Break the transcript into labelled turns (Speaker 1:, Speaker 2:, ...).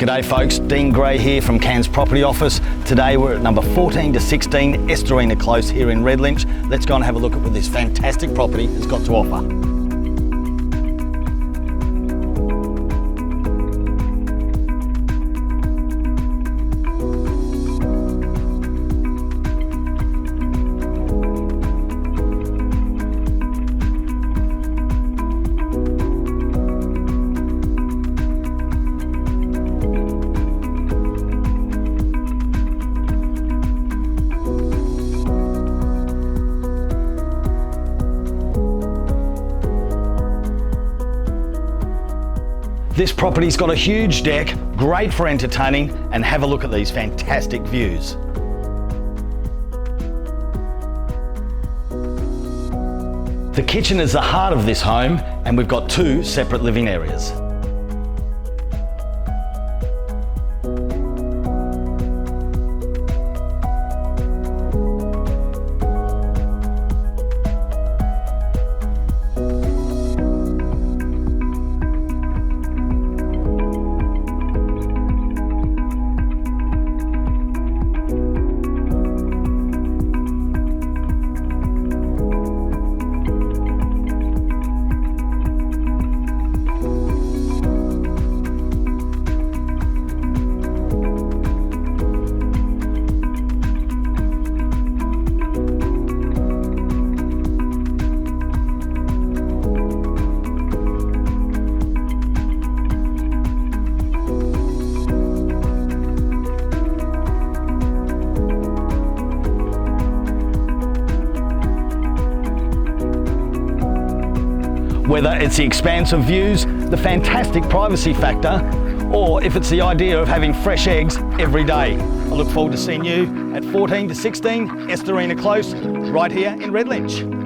Speaker 1: G'day folks, Dean Gray here from Cairns Property Office. Today we're at number 14 to 16 Esterina Close here in Redlynch. Let's go and have a look at what this fantastic property has got to offer. This property's got a huge deck, great for entertaining, and have a look at these fantastic views. The kitchen is the heart of this home, and we've got two separate living areas. Whether it's the expansive views, the fantastic privacy factor, or if it's the idea of having fresh eggs every day. I look forward to seeing you at 14 to 16 Esterina Close, right here in Redlynch.